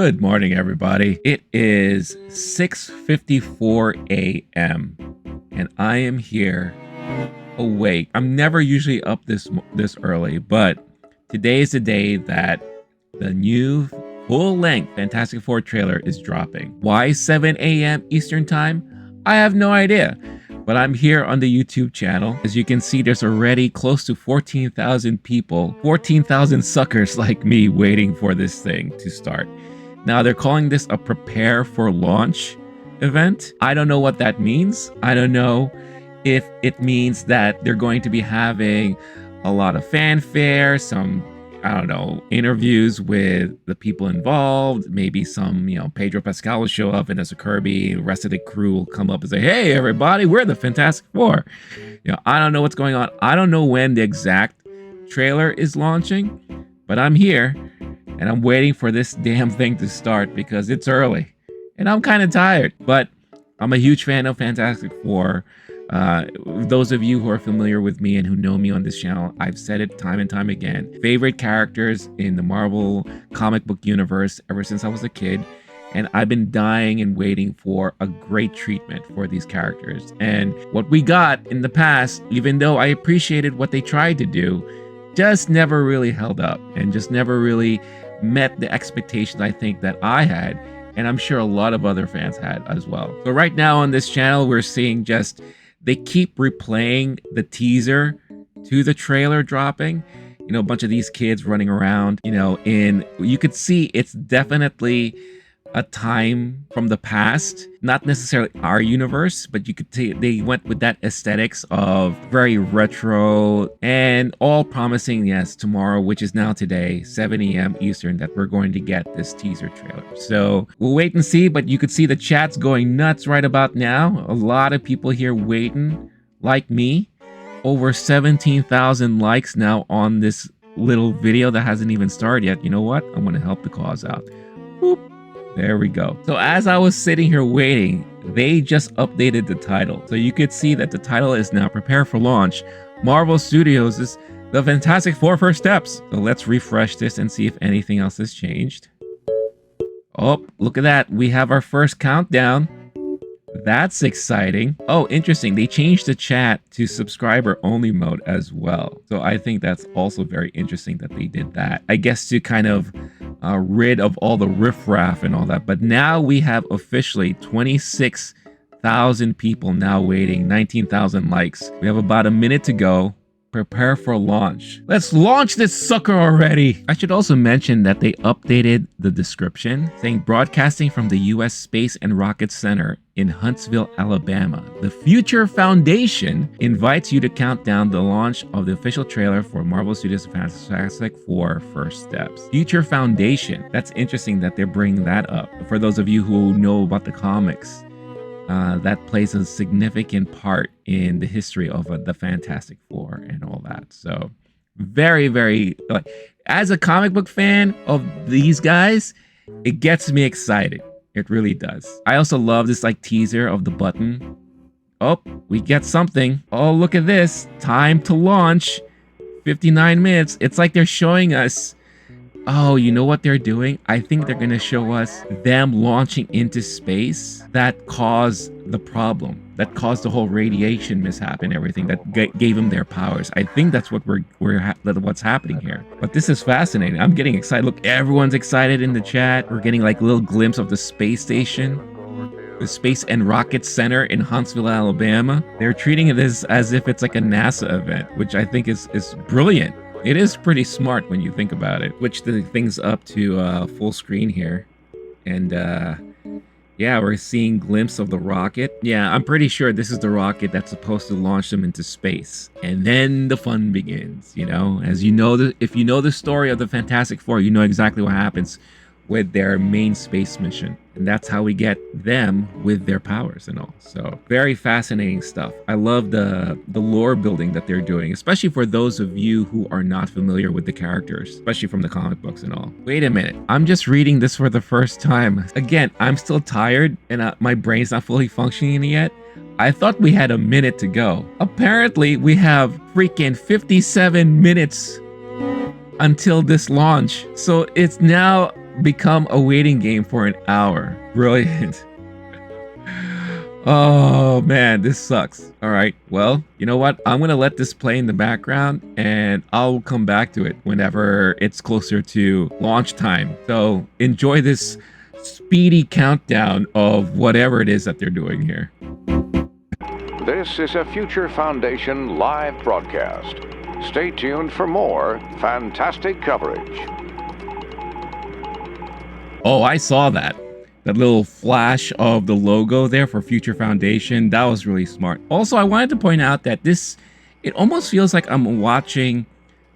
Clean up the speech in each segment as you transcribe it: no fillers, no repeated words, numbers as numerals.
Good morning, everybody. It is 6:54 a.m. and I am here awake. I'm never usually up this early, but today is the day that the new full-length Fantastic Four trailer is dropping. Why 7 a.m. Eastern Time? I have no idea. But I'm here on the YouTube channel. As you can see, there's already close to 14,000 people, 14,000 suckers like me waiting for this thing to start. Now, they're calling this a prepare for launch event. I don't know what that means. I don't know if it means that they're going to be having a lot of fanfare, some, I don't know, interviews with the people involved. Maybe some, Pedro Pascal will show up and as a Kirby, the rest of the crew will come up and say, hey, everybody, we're the Fantastic Four. I don't know what's going on. I don't know when the exact trailer is launching, but I'm here and I'm waiting for this damn thing to start because it's early and I'm kind of tired, but I'm a huge fan of Fantastic Four. Those of you who are familiar with me and who know me on this channel, I've said it time and time again. Favorite characters in the Marvel comic book universe ever since I was a kid. And I've been dying and waiting for a great treatment for these characters. And what we got in the past, even though I appreciated what they tried to do, just never really held up and just never really met the expectations I think that I had. And I'm sure a lot of other fans had as well. So right now on this channel, we're seeing just they keep replaying the teaser to the trailer dropping. A bunch of these kids running around, you could see it's definitely a time from the past, not necessarily our universe, but you could see they went with that aesthetics of very retro and all promising, yes, tomorrow, which is now today, 7 a.m. Eastern, that we're going to get this teaser trailer. So we'll wait and see, but you could see the chat's going nuts right about now. A lot of people here waiting, like me. Over 17,000 likes now on this little video that hasn't even started yet. You know what? I'm going to help the cause out. Boop. There we go. So as I was sitting here waiting, they just updated the title. So you could see that the title is now Prepare for Launch. Marvel Studios is The Fantastic Four First Steps. So let's refresh this and see if anything else has changed. Oh, look at that. We have our first countdown. That's exciting. Oh, interesting. They changed the chat to subscriber only mode as well. So I think that's also very interesting that they did that. I guess to kind of rid of all the riffraff and all that. But now we have officially 26,000 people now waiting, 19,000 likes. We have about a minute to go. Prepare for launch. Let's launch this sucker already. I should also mention that they updated the description saying broadcasting from the U.S. Space and Rocket Center in Huntsville, Alabama. The Future Foundation invites you to count down the launch of the official trailer for Marvel Studios' Fantastic Four First Steps. Future Foundation. That's interesting that they're bringing that up. For those of you who know about the comics, that plays a significant part in the history of the Fantastic Four and all that. So very, very, as a comic book fan of these guys, it gets me excited. It really does. I also love this teaser of the button. Oh, we get something. Oh, look at this. Time to launch. 59 minutes. It's like they're showing us, oh, you know what they're doing? I think they're going to show us them launching into space that caused the problem, that caused the whole radiation mishap and everything that gave them their powers. I think that's what what's happening here. But this is fascinating. I'm getting excited. Look, everyone's excited in the chat. We're getting a little glimpse of the space station, the Space and Rocket Center in Huntsville, Alabama. They're treating it as if it's like a NASA event, which I think is brilliant. It is pretty smart when you think about it. Switch the things up to full screen here. And yeah, we're seeing glimpse of the rocket. Yeah, I'm pretty sure this is the rocket that's supposed to launch them into space. And then the fun begins, As you know, if you know the story of the Fantastic Four, you know exactly what happens with their main space mission. And that's how we get them with their powers and all. So very fascinating stuff. I love the lore building that they're doing, especially for those of you who are not familiar with the characters, especially from the comic books and all. Wait a minute. I'm just reading this for the first time. Again, I'm still tired and my brain's not fully functioning yet. I thought we had a minute to go. Apparently, we have freaking 57 minutes until this launch. So it's now become a waiting game for an hour. Brilliant. Oh man, this sucks. All right, well, you know what? I'm gonna let this play in the background and I'll come back to it whenever it's closer to launch time. So enjoy this speedy countdown of whatever it is that they're doing here. This is a Future Foundation live broadcast. Stay tuned for more fantastic coverage. Oh, I saw that. That little flash of the logo there for Future Foundation. That was really smart. Also, I wanted to point out that it almost feels like I'm watching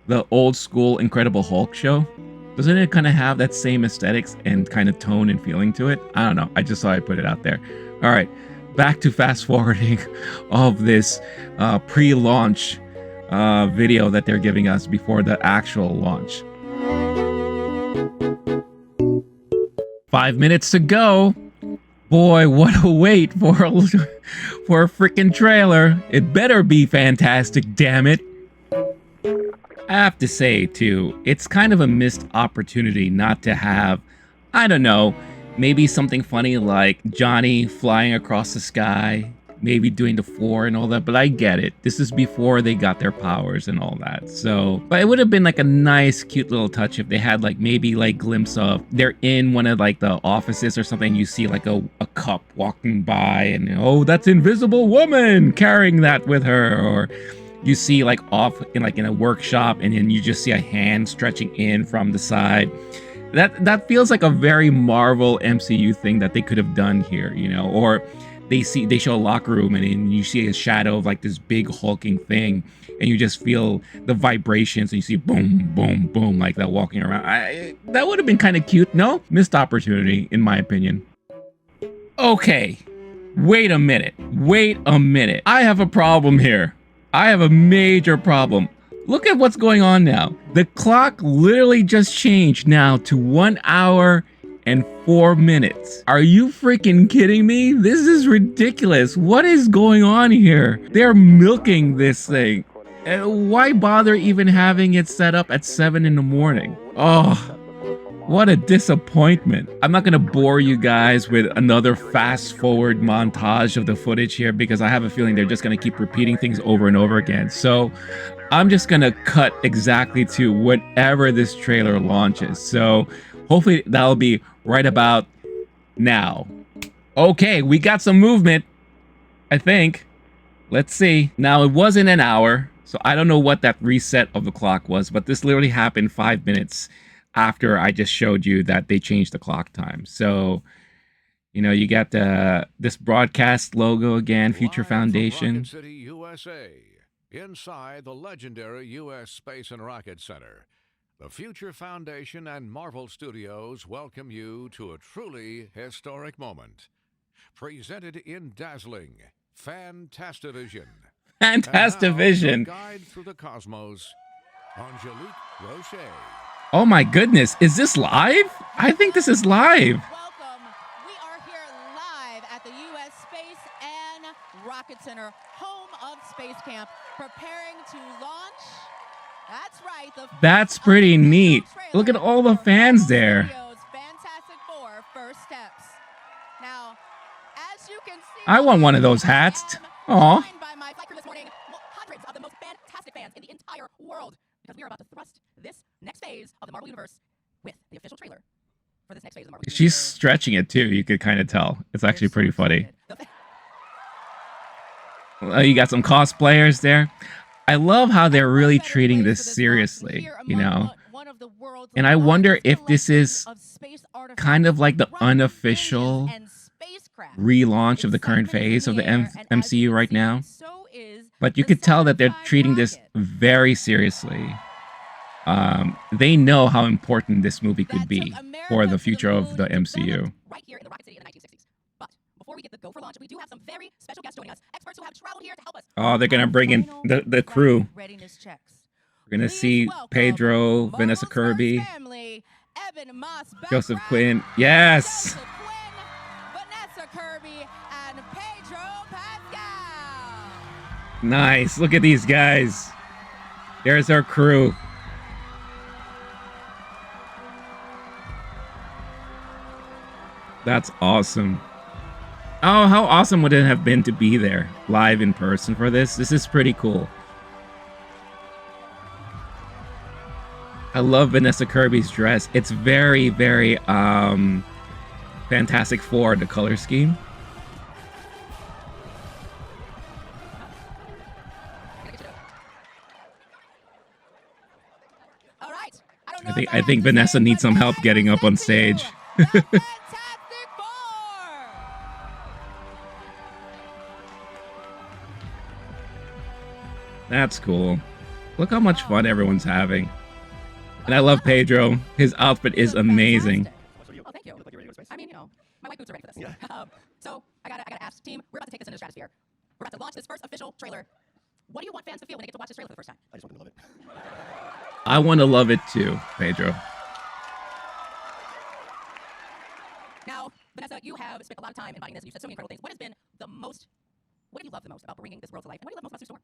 the old school Incredible Hulk show. Doesn't it kind of have that same aesthetics and kind of tone and feeling to it? I don't know. I just thought I'd put it out there. All right, back to fast forwarding of this pre-launch video that they're giving us before the actual launch. 5 minutes to go. Boy, what a wait for a freaking trailer. It better be fantastic, damn it. I have to say, too, it's kind of a missed opportunity not to have, I don't know, maybe something funny like Johnny flying across the sky, maybe doing the floor and all that, but I get it. This is before they got their powers and all that. So, but it would have been like a nice, cute little touch if they had like maybe like glimpse of they're in one of like the offices or something. You see like a cup walking by and oh, that's Invisible Woman carrying that with her, or you see like off in a workshop and then you just see a hand stretching in from the side. That feels like a very Marvel MCU thing that they could have done here, you know, or they show a locker room and then you see a shadow of like this big hulking thing and you just feel the vibrations and you see boom, boom, boom, like that walking around. That would have been kind of cute. No? Missed opportunity, in my opinion. Okay. Wait a minute. I have a problem here. I have a major problem. Look at what's going on now. The clock literally just changed now to 1 hour and 4 minutes. Are you freaking kidding me? This is ridiculous. What is going on here? They're milking this thing. Why bother even having it set up at 7 in the morning? Oh, what a disappointment. I'm not gonna bore you guys with another fast forward montage of the footage here because I have a feeling they're just gonna keep repeating things over and over again. So I'm just gonna cut exactly to whenever this trailer launches. So hopefully that'll be right about now. Okay, we got some movement, I think. Let's see. Now, it wasn't an hour, so I don't know what that reset of the clock was, but this literally happened 5 minutes after I just showed you that they changed the clock time. So, you know, you got this broadcast logo again, Future Foundation. Rocket City, USA, inside the legendary U.S. Space and Rocket Center. The Future Foundation and Marvel Studios welcome you to a truly historic moment. Presented in dazzling Fantastivision. Fantastivision. Guide through the cosmos, Angelique Roche. Oh my goodness, is this live? I think this is live. Welcome. We are here live at the U.S. Space and Rocket Center, home of Space Camp, preparing to launch. That's right. That's pretty neat. Look at all the fans there. Fantastic Four first steps. Now, as you can see, I want one of those hats. Aw. by my flight crew this morning, hundreds of the most fantastic fans in the entire world, because we are about to thrust this next phase of the Marvel Universe with the official trailer for this next phase of the Marvel Universe. She's stretching it too. You could kind of tell. It's actually pretty funny. You got some cosplayers there. I love how they're really treating this seriously, you know? And I wonder if this is kind of like the unofficial relaunch of the current phase of the MCU right now. But you could tell that they're treating this very seriously. They know how important this movie could be for the future of the MCU. Right here in the Rocket City in the 1960s. But before we get the go for launch, we do have some very special guests joining us, experts who have traveled here to help us. Oh, they're gonna bring in the crew. We're gonna see Pedro, Vanessa Kirby, Joseph Quinn. Yes. Vanessa Kirby and Pedro Pascal. Nice. Look at these guys. There's our crew. That's awesome. Oh, how awesome would it have been to be there live in person for this? This is pretty cool. I love Vanessa Kirby's dress. It's very, very Fantastic Four, the color scheme. All right. I think Vanessa needs some help getting up on stage. Fantastic Four! That's cool. Look how much fun everyone's having. And I love Pedro. His outfit is amazing. Oh, thank you. I mean, you know, my white boots are ready for this. So I gotta ask, team, we're about to take this into the stratosphere. We're about to launch this first official trailer. What do you want fans to feel when they get to watch this trailer for the first time? I just want them to love it. I want to love it too, Pedro. Now, Vanessa, you have spent a lot of time embodying this. You've said so many incredible things. What do you love the most about bringing this world to life? And what do you love most about Sue Storm?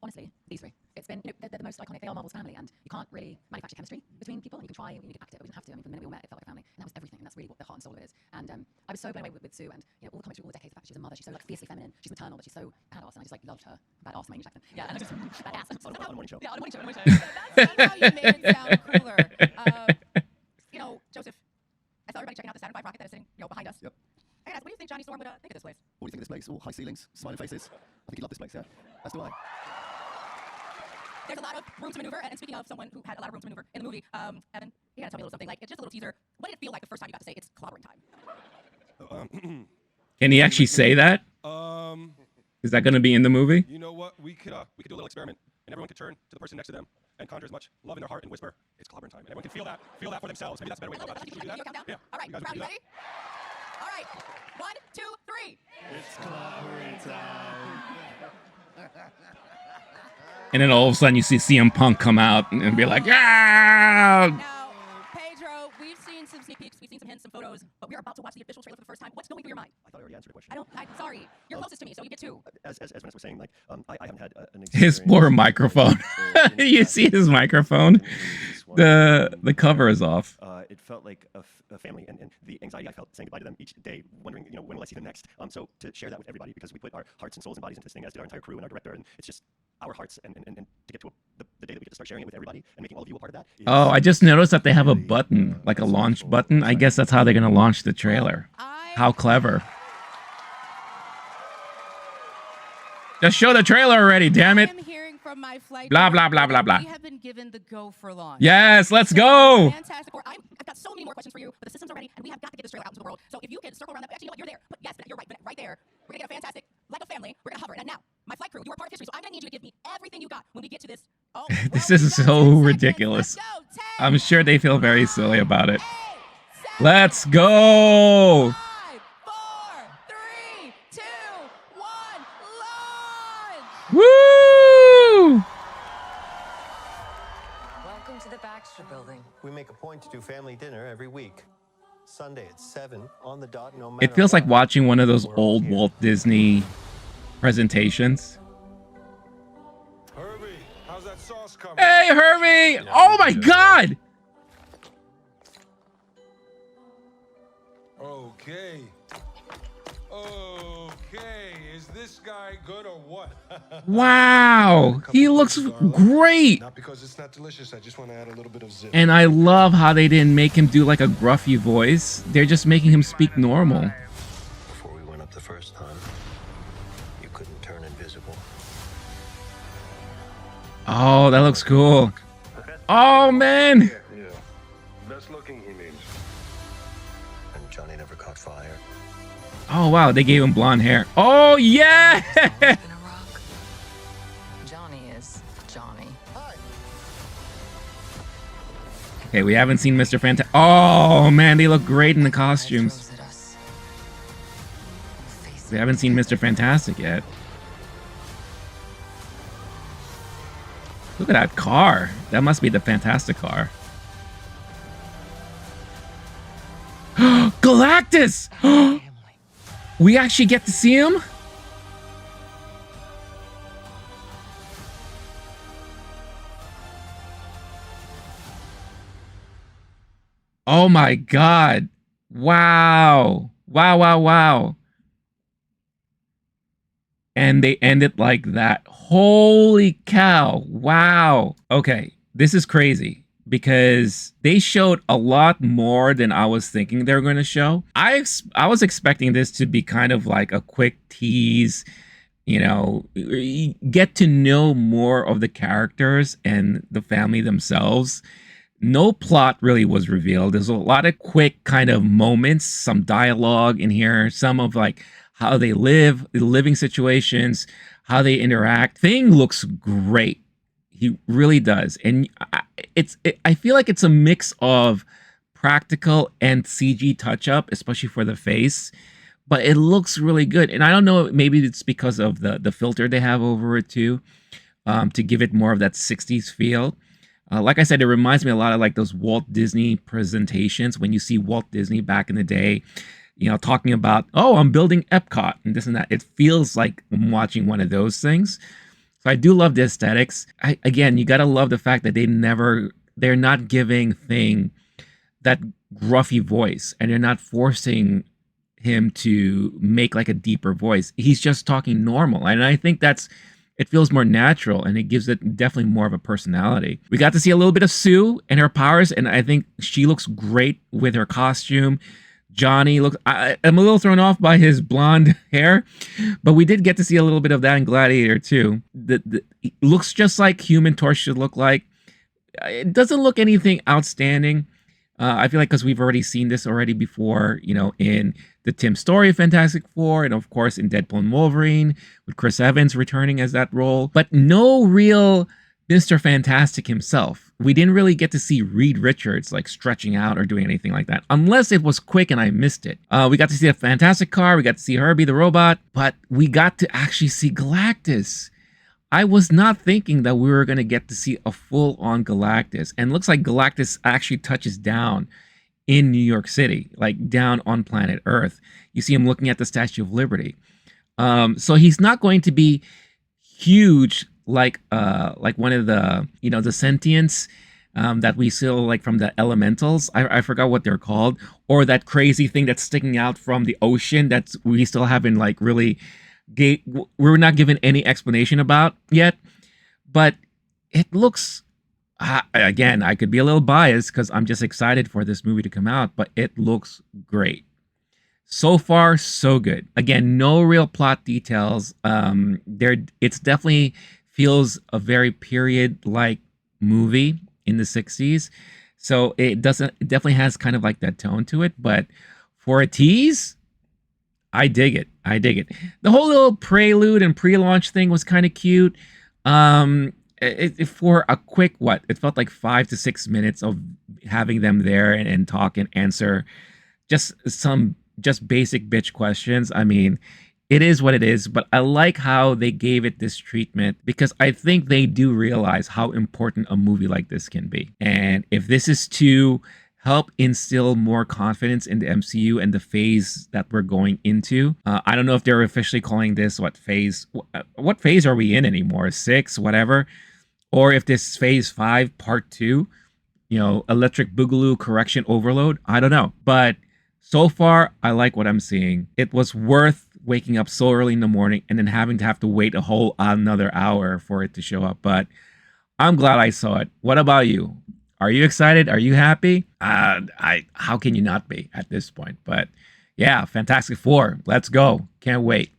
Honestly, these three. It's been, they're the most iconic. They are Marvel's family, and you can't really manufacture chemistry between people. And you can try, and you can act it, but we didn't have to. I mean, from the minute we all met, it felt like a family, and that was everything. And that's really what the heart and soul of it is. And I was so blown away with Sue, and all the comics through all the decades. The fact that she's a mother, she's so like fiercely feminine, she's maternal, but she's so badass, and I just like loved her badass, my English accent. Yeah, and I just badass. On a morning show. Yeah, on a morning show. That's how you made it sound cooler. Joseph, I saw everybody checking out the Saturn V rocket that is sitting, behind us. Yep. Hey guys, what do you think Johnny Storm would think of this place? What do you think of this place? All high ceilings, smiling faces. I think you'd love this place, yeah. As do I. There's a lot of room to maneuver, and speaking of someone who had a lot of room to maneuver in the movie, Evan, you gotta tell me a little something. Like, it's just a little teaser. What did it feel like the first time you got to say it's clobbering time? Can he actually say that? Is that going to be in the movie? You know what? We could do a little experiment, and everyone could turn to the person next to them and conjure as much love in their heart and whisper, "It's clobbering time." And everyone can feel that for themselves. Maybe that's a better way to go about it. Should we do that? Countdown? Yeah. All right, You guys crowd, wanna you do ready? All right, 1, 2, 3. It's clobbering time. And then all of a sudden you see CM Punk come out and be like, "Yeah!" Now, Pedro, we've seen some sneak peeks, we've seen some hints, some photos, but we're about to watch the official trailer for the first time. What's going through your mind? I thought I already answered the question. I'm sorry. You're closest to me, so you get 2. As Vanessa was saying, like, I haven't had an His experience poor microphone. You see his microphone? The cover is off. It felt like a family, and the anxiety I felt saying goodbye to them each day, wondering, when will I see them next? So to share that with everybody, because we put our hearts and souls and bodies into this thing, as did our entire crew and our director, and it's just our hearts, and to get to the day that we get to start sharing it with everybody and making all of you a part of that. Oh, I just noticed that they have a button, like a launch button. I guess that's how they're going to launch the trailer. How clever. Just show the trailer already, damn it. I am hearing from my flight. Blah, blah, blah, blah, blah. We have been given the go for launch. Yes, let's go. Fantastic. I've got so many more questions for you, but the systems are ready, and we have got to get this trailer out into the world. So if you can circle around that, actually, you know what? You're there. But yes, you're right. Right there. We're gonna get a fantastic, like a family. We're gonna hover. And now, my flight crew, you are part of history, so I'm gonna need you to give me everything you got when we get to this. Oh, This well, is we've got so 10 seconds. ridiculous. Let's go. 10, I'm sure they feel very silly about it. 8, 7, Let's go. 5, 4, 3, 2, 1, launch! Woo! Welcome to the Baxter Building. We make a point to do family dinner every week. Sunday at 7 on the dot, no matter It feels like what. watching one of those We're all old here. Walt Disney presentations. Herbie, how's that sauce coming? Hey, Herbie! Oh my God! Okay. Okay. Is this guy good or what? Wow, he looks great. Not because it's not delicious. I just want to add a little bit of zip. And I love how they didn't make him do like a gruffy voice. They're just making him speak normal. Before we went up the first time, you couldn't turn invisible. Oh, that looks cool. Oh, man. Yeah. Best looking, he means. And Johnny never caught fire. Oh, wow, they gave him blonde hair. Oh, yeah! Been a rock. Johnny is Johnny. Okay, we haven't seen Mr. Fantastic. Oh, man, they look great in the costumes. Throws at us. Face We haven't seen Mr. Fantastic yet. Look at that car. That must be the Fantastic car. Galactus! family. We actually get to see him? Oh my God. Wow. Wow, wow, wow. And they end it like that. Holy cow. Wow. Okay, this is crazy because they showed a lot more than I was thinking they were going to show. I was expecting this to be kind of like a quick tease, you know, you get to know more of the characters and the family themselves. No plot really was revealed. There's a lot of quick kind of moments, some dialogue in here, some of like how they live, the living situations, how they interact. Thing looks great. He really does. And I feel like it's a mix of practical and CG touch up, especially for the face. But it looks really good. And I don't know, maybe it's because of the filter they have over it too, to give it more of that 60s feel. Like I said, it reminds me a lot of like those Walt Disney presentations when you see Walt Disney back in the day, you know, talking about, oh, I'm building Epcot and this and that. It feels like I'm watching one of those things. So I do love the aesthetics. Again, you got to love the fact that they're not giving Thing that gruffy voice, and they're not forcing him to make like a deeper voice. He's just talking normal. And I think it feels more natural, and it gives it definitely more of a personality. We got to see a little bit of Sue and her powers, and I think she looks great with her costume. Johnny looks, I'm a little thrown off by his blonde hair, but we did get to see a little bit of that in Gladiator too. It looks just like Human Torch should look like. It doesn't look anything outstanding. I feel like because we've already seen this already before, you know, in the Tim Story of Fantastic Four, and of course in Deadpool and Wolverine, with Chris Evans returning as that role, but no real Mr. Fantastic himself. We didn't really get to see Reed Richards like stretching out or doing anything like that, unless it was quick and I missed it. We got to see a Fantastic Car, we got to see Herbie the robot, but we got to actually see Galactus. I was not thinking that we were going to get to see a full-on Galactus. And it looks like Galactus actually touches down in New York City, like down on planet Earth. You see him looking at the Statue of Liberty. So he's not going to be huge like one of the, you know, the sentients that we still like from the elementals. I forgot what they're called. Or that crazy thing that's sticking out from the ocean that we still haven't like really... we're not given any explanation about yet, but it looks, again, I could be a little biased because I'm just excited for this movie to come out, but it looks great. So far, so good. Again, no real plot details. It's definitely feels a very period-like movie in the 60s. So it definitely has kind of like that tone to it, but for a tease, I dig it. I dig it. The whole little prelude and pre-launch thing was kind of cute. For a quick, it felt like 5 to 6 minutes of having them there and talk and answer just basic bitch questions. I mean, it is what it is, but I like how they gave it this treatment because I think they do realize how important a movie like this can be. And if this is to help instill more confidence in the MCU and the phase that we're going into. I don't know if they're officially calling this what phase are we in anymore? 6, whatever. Or if this phase 5 part 2, you know, Electric Boogaloo correction overload. I don't know. But so far, I like what I'm seeing. It was worth waking up so early in the morning and then having to have to wait a whole another hour for it to show up. But I'm glad I saw it. What about you? Are you excited? Are you happy? How can you not be at this point? But yeah, Fantastic Four. Let's go. Can't wait.